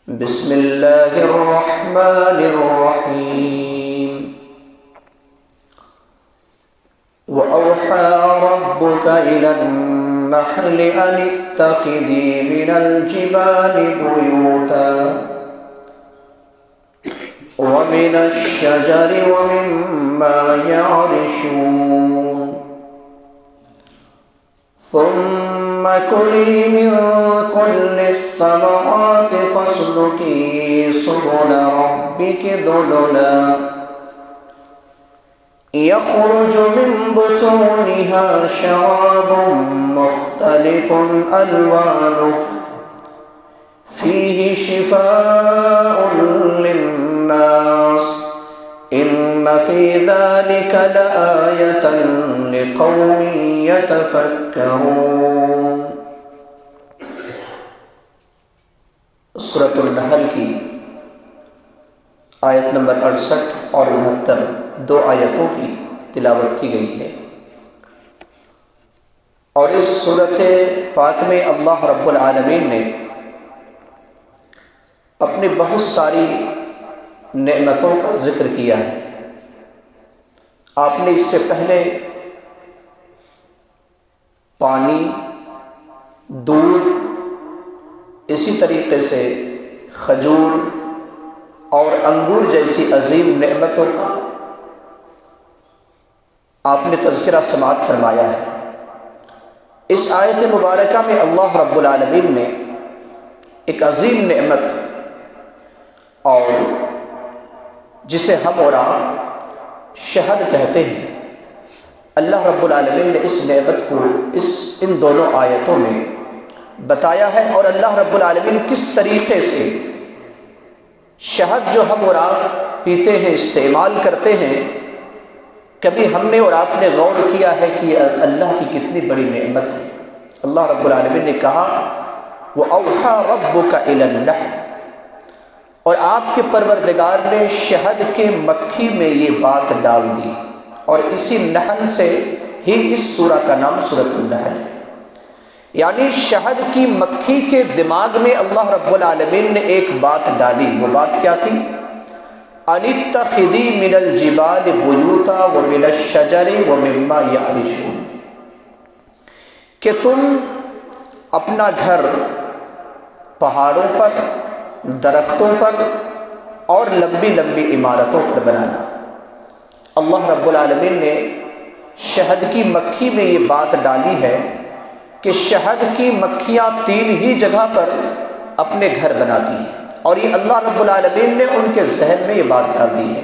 بسم اللہ الرحمن الرحیم وَأَوْحَى رَبُّكَ إِلَى النَّحْلِ أَنِ اتَّخِذِي مِنَ الْجِبَالِ بُيُوتًا وَمِنَ الشَّجَرِ وَمِمَّا يَعْرِشُونَ ثُمَّ كُلِي مِن كُلِّ الثَّمَرَاتِ فَاسْلُكِي سُبُلَ رَبِّكِ ذُلُلًا يخرج من بطونها شراب مختلف ألوانه فيه شفاء للناس إن في ذلك لآية لقوم يتفكرون۔ سورۃ النحل کی آیت نمبر 68 اور 69 دو آیتوں کی تلاوت کی گئی ہے، اور اس سورۃ پاک میں اللہ رب العالمین نے اپنی بہت ساری نعمتوں کا ذکر کیا ہے۔ آپ نے اس سے پہلے پانی، دودھ، اسی طریقے سے کھجور اور انگور جیسی عظیم نعمتوں کا آپ نے تذکرہ سماعت فرمایا ہے۔ اس آیت مبارکہ میں اللہ رب العالمین نے ایک عظیم نعمت، اور جسے ہم اور آپ شہد کہتے ہیں، اللہ رب العالمین نے اس نعمت کو ان دونوں آیتوں میں بتایا ہے، اور اللہ رب العالمین کس طریقے سے شہد جو ہم اور آپ پیتے ہیں، استعمال کرتے ہیں، کبھی ہم نے اور آپ نے غور کیا ہے کہ یہ اللہ کی کتنی بڑی نعمت ہے۔ اللہ رب العالمین نے کہا وَأَوْحَى رَبُّكَ إِلَى النَّحْلِ، اور آپ کے پروردگار نے شہد کے مکھی میں یہ بات ڈال دی، اور اسی نحل سے ہی اس سورہ کا نام سورۃ النحل ہے۔ یعنی شہد کی مکھی کے دماغ میں اللہ رب العالمین نے ایک بات ڈالی، وہ بات کیا تھی؟ أَنِ اتَّخِذِي مِنَ الْجِبَالِ بُيُوتًا وَمِنَ الشَّجَرِ وَمِمَّا يَعْرِشُونَ، کہ تم اپنا گھر پہاڑوں پر، درختوں پر اور لمبی لمبی عمارتوں پر بنانا۔ اللہ رب العالمین نے شہد کی مکھی میں یہ بات ڈالی ہے کہ شہد کی مکھیاں 3 ہی جگہ پر اپنے گھر بناتی ہیں، اور یہ اللہ رب العالمین نے ان کے ذہن میں یہ بات ڈال دی ہے۔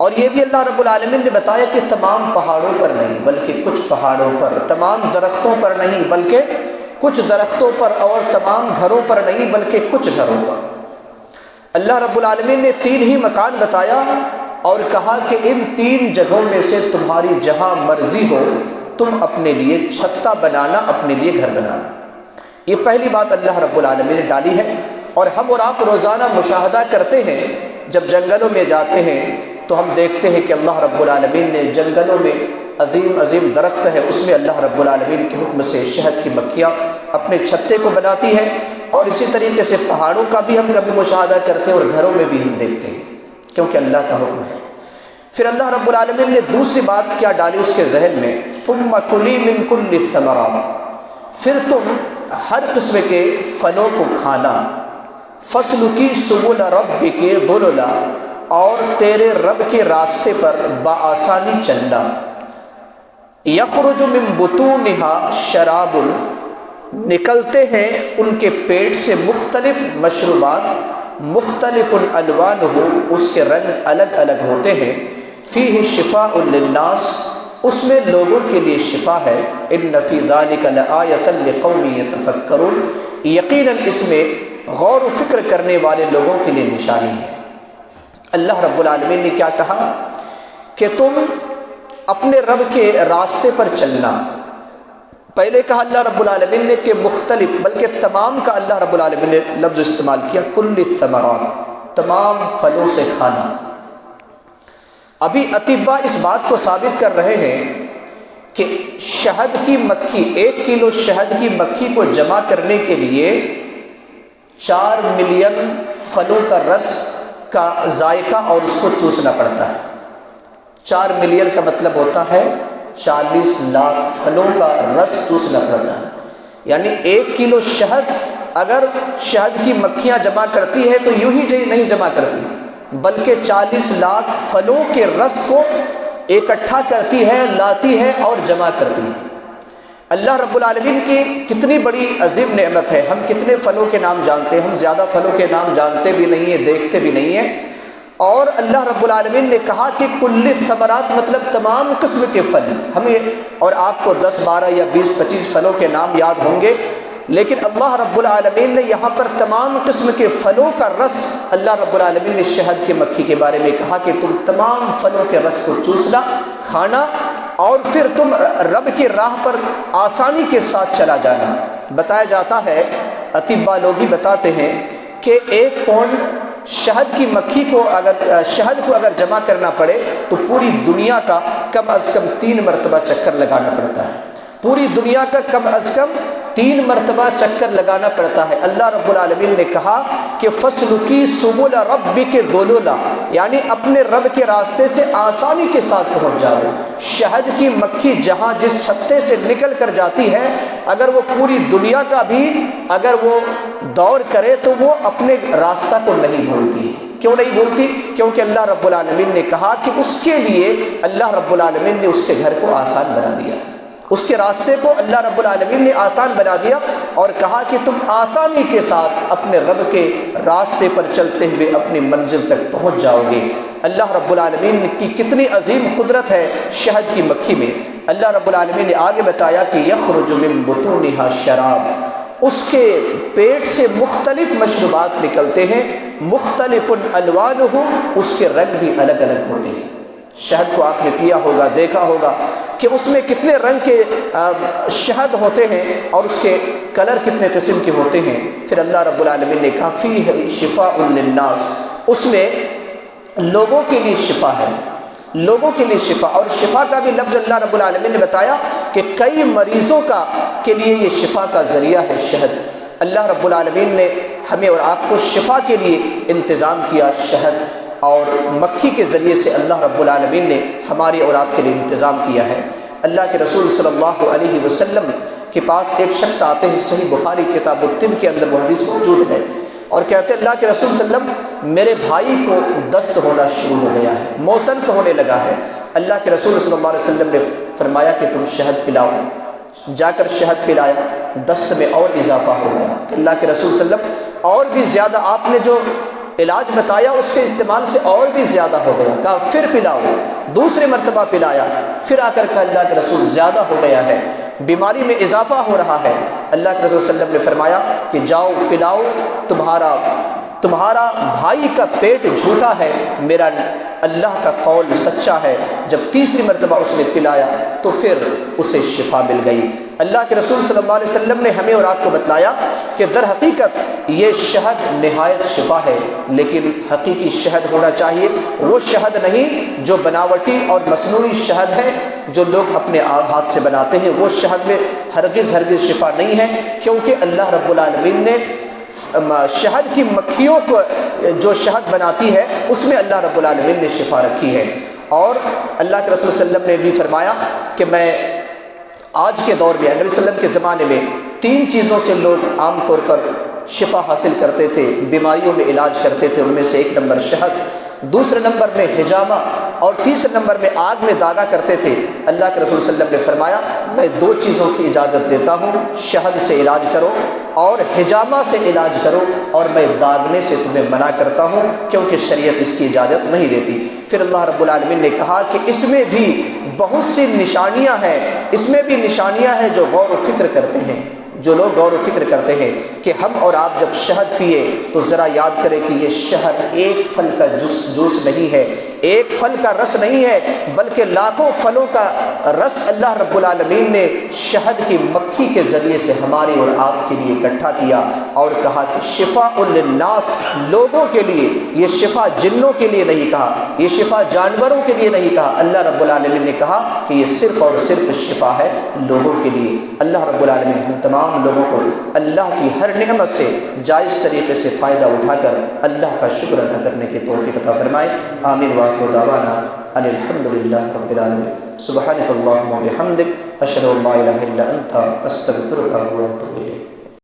اور یہ بھی اللہ رب العالمین نے بتایا کہ تمام پہاڑوں پر نہیں بلکہ کچھ پہاڑوں پر، تمام درختوں پر نہیں بلکہ کچھ درختوں پر، اور تمام گھروں پر نہیں بلکہ کچھ گھروں پر۔ اللہ رب العالمین نے 3 ہی مکان بتایا، اور کہا کہ ان 3 جگہوں میں سے تمہاری جہاں مرضی ہو تم اپنے لیے چھتا بنانا، اپنے لیے گھر بنانا۔ یہ پہلی بات اللہ رب العالمین نے ڈالی ہے۔ اور ہم اور آپ روزانہ مشاہدہ کرتے ہیں، جب جنگلوں میں جاتے ہیں تو ہم دیکھتے ہیں کہ اللہ رب العالمین نے جنگلوں میں عظیم عظیم درخت ہے، اس میں اللہ رب العالمین کے حکم سے شہد کی مکھیاں اپنے چھتے کو بناتی ہیں، اور اسی طریقے سے پہاڑوں کا بھی ہم کبھی مشاہدہ کرتے ہیں، اور گھروں میں بھی ہم دیکھتے ہیں، کیونکہ اللہ کا حکم ہے۔ پھر اللہ رب العالمین نے دوسری بات کیا ڈالی اس کے ذہن میں؟ ثُمَّ كُلِي مِن كُلِّ الثَّمَرَاتِ، پھر تم ہر قسم کے پھلوں کو کھانا، فَاسْلُكِي سُبُلَ رَبِّكِ ذُلُلًا، اور تیرے رب کے راستے پر بآسانی چلنا، يَخْرُجُ مِن بُطُونِهَا شَرَابٌ، نکلتے ہیں ان کے پیٹ سے مختلف مشروبات، مختلف الوانہ، اس کے رنگ الگ الگ ہوتے ہیں، فیہ شفاء للناس، اس میں لوگوں کے لیے شفا ہے، ان فی ذلک لآیۃ لقوم یتفکرون، یقیناً اس میں غور و فکر کرنے والے لوگوں کے لیے نشانی ہے۔ اللہ رب العالمین نے کیا کہا کہ تم اپنے رب کے راستے پر چلنا۔ پہلے کہا اللہ رب العالمین نے کہ مختلف، بلکہ تمام کا اللہ رب العالمین نے لفظ استعمال کیا، کل الثمرات، تمام پھلوں سے کھانا۔ ابھی اطباء اس بات کو ثابت کر رہے ہیں کہ شہد کی مکھی، 1 کلو شہد کی مکھی کو جمع کرنے کے لیے 4 ملین پھلوں کا رس کا ذائقہ اور اس کو چوسنا پڑتا ہے۔ 4 ملین کا مطلب ہوتا ہے 40 لاکھ پھلوں کا رس چوسنا پڑتا ہے، یعنی 1 کلو شہد اگر شہد کی مکھیاں جمع کرتی ہے تو یوں ہی نہیں جمع کرتی، بلکہ 40 لاکھ پھلوں کے رس کو اکٹھا کرتی ہے، لاتی ہے اور جمع کرتی ہے۔ اللہ رب العالمین کی کتنی بڑی عظیم نعمت ہے۔ ہم کتنے پھلوں کے نام جانتے ہیں، ہم زیادہ پھلوں کے نام جانتے بھی نہیں ہیں، دیکھتے بھی نہیں ہیں۔ اور اللہ رب العالمین نے کہا کہ کل ثمرات مطلب تمام قسم کے پھل، ہمیں اور آپ کو 10 12 یا 20 25 پھلوں کے نام یاد ہوں گے، لیکن اللہ رب العالمین نے یہاں پر تمام قسم کے پھلوں کا رس، اللہ رب العالمین نے شہد کی مکھی کے بارے میں کہا کہ تم تمام پھلوں کے رس کو چوسنا، کھانا، اور پھر تم رب کی راہ پر آسانی کے ساتھ چلا جانا۔ بتایا جاتا ہے، اطباء لوگ ہی بتاتے ہیں کہ 1 پاؤنڈ شہد کی مکھی کو شہد کو اگر جمع کرنا پڑے تو پوری دنیا کا کم از کم 3 مرتبہ چکر لگانا پڑتا ہے، پوری دنیا کا کم از کم 3 مرتبہ چکر لگانا پڑتا ہے۔ اللہ رب العالمین نے کہا کہ فَاسْلُكِي سُبُلَ رَبِّكِ ذُلُلًا، یعنی اپنے رب کے راستے سے آسانی کے ساتھ پہنچ جاؤ۔ شہد کی مکھی جہاں جس چھتے سے نکل کر جاتی ہے، اگر وہ پوری دنیا کا بھی اگر وہ دور کرے تو وہ اپنے راستہ کو نہیں بھولتی ہے۔ کیوں نہیں بولتی؟ کیونکہ اللہ رب العالمین نے کہا کہ اس کے لیے اللہ رب العالمین نے اس کے گھر کو آسان بنا دیا ہے، اس کے راستے کو اللہ رب العالمین نے آسان بنا دیا، اور کہا کہ تم آسانی کے ساتھ اپنے رب کے راستے پر چلتے ہوئے اپنی منزل تک پہنچ جاؤ گے۔ اللہ رب العالمین کی کتنی عظیم قدرت ہے شہد کی مکھی میں۔ اللہ رب العالمین نے آگے بتایا کہ یخرج من بطونها شراب، اس کے پیٹ سے مختلف مشروبات نکلتے ہیں، مختلف الوانہ، اس کے رنگ بھی الگ الگ ہوتے ہیں۔ شہد کو آپ نے پیا ہوگا، دیکھا ہوگا کہ اس میں کتنے رنگ کے شہد ہوتے ہیں اور اس کے کلر کتنے قسم کے ہوتے ہیں۔ پھر اللہ رب العالمین نے کہا فیہ شفاء للناس، اس میں لوگوں کے لیے شفا ہے، لوگوں کے لیے شفا۔ اور شفا کا بھی لفظ اللہ رب العالمین نے بتایا کہ کئی مریضوں کے لیے یہ شفا کا ذریعہ ہے شہد۔ اللہ رب العالمین نے ہمیں اور آپ کو شفا کے لیے انتظام کیا، شہد اور مکھی کے ذریعے سے اللہ رب العالمین نے ہماری اور آپ کے لیے انتظام کیا ہے۔ اللہ کے رسول صلی اللہ علیہ وسلم کے پاس ایک شخص آتے ہیں، صحیح بخاری کتاب الطب کے اندر وہ حدیث موجود ہے، اور کہتے ہیں اللہ کے رسول صلی اللہ علیہ وسلم میرے بھائی کو دست ہونا شروع ہو گیا ہے، موسم سے ہونے لگا ہے۔ اللہ کے رسول صلی اللہ علیہ وسلم نے فرمایا کہ تم شہد پلاؤ۔ جا کر شہد پلایا، دست میں اور اضافہ ہو گیا کہ اللہ کے رسول صلی اللہ علیہ وسلم اور بھی زیادہ آپ نے جو علاج بتایا اس کے استعمال سے اور بھی زیادہ ہو گیا۔ کہا پھر پلاؤ، دوسری مرتبہ پلایا، پھر آ کر کہا اللہ کے رسول زیادہ ہو گیا ہے، بیماری میں اضافہ ہو رہا ہے۔ اللہ کے رسول صلی اللہ علیہ وسلم نے فرمایا کہ جاؤ پلاؤ، تمہارا بھائی کا پیٹ جھوٹا ہے، میرا اللہ کا قول سچا ہے۔ جب تیسری مرتبہ اس نے پلایا تو پھر اسے شفا مل گئی۔ اللہ کے رسول صلی اللہ علیہ وسلم نے ہمیں اور آپ کو بتلایا کہ در حقیقت یہ شہد نہایت شفا ہے، لیکن حقیقی شہد ہونا چاہیے، وہ شہد نہیں جو بناوٹی اور مصنوعی شہد ہے جو لوگ اپنے ہاتھ سے بناتے ہیں۔ وہ شہد میں ہرگز شفا نہیں ہے، کیونکہ اللہ رب العالمین نے شہد کی مکھیوں کو جو شہد بناتی ہے اس میں اللہ رب العالمین نے شفا رکھی ہے۔ اور اللہ کے رسول صلی اللہ علیہ وسلم نے بھی فرمایا کہ میں آج کے دور میں، نبی صلی اللہ علیہ وسلم کے زمانے میں 3 چیزوں سے لوگ عام طور پر شفا حاصل کرتے تھے، بیماریوں میں علاج کرتے تھے۔ ان میں سے 1 نمبر شہد، دوسرے نمبر میں حجامہ، اور تیسرے نمبر میں آگ میں داغا کرتے تھے۔ اللہ کے رسول صلی اللہ علیہ وسلم نے فرمایا میں 2 چیزوں کی اجازت دیتا ہوں، شہد سے علاج کرو اور حجامہ سے علاج کرو، اور میں داغنے سے تمہیں منع کرتا ہوں کیونکہ شریعت اس کی اجازت نہیں دیتی۔ پھر اللہ رب العالمین نے کہا کہ اس میں بھی بہت سی نشانیاں ہیں، اس میں بھی نشانیاں ہیں جو غور و فکر کرتے ہیں، جو لوگ غور و فکر کرتے ہیں کہ ہم اور آپ جب شہد پیے تو ذرا یاد کریں کہ یہ شہد ایک پھل کا جوس نہیں ہے، ایک پھل کا رس نہیں ہے، بلکہ لاکھوں پھلوں کا رس اللہ رب العالمین نے شہد کی مکھی کے ذریعے سے ہماری اور آپ کے لیے اکٹھا کیا، اور کہا کہ شفاء للناس، لوگوں کے لیے، یہ شفا جنوں کے لیے نہیں کہا، یہ شفا جانوروں کے لیے نہیں کہا، اللہ رب العالمین نے کہا کہ یہ صرف اور صرف شفا ہے لوگوں کے لیے۔ اللہ رب العالمین ہم تمام لوگوں کو اللہ کی ہر ہر نعمت سے جائز طریقے سے فائدہ اٹھا کر اللہ کا شکر ادا کرنے کی توفیق عطا فرمائے۔ آمین وآخر دعوانا ان الحمد للہ رب العالمین۔ سبحانک اللہم و بحمدک، اشہد ان لا الہ الا انت، استغفرک و اتوب الیک۔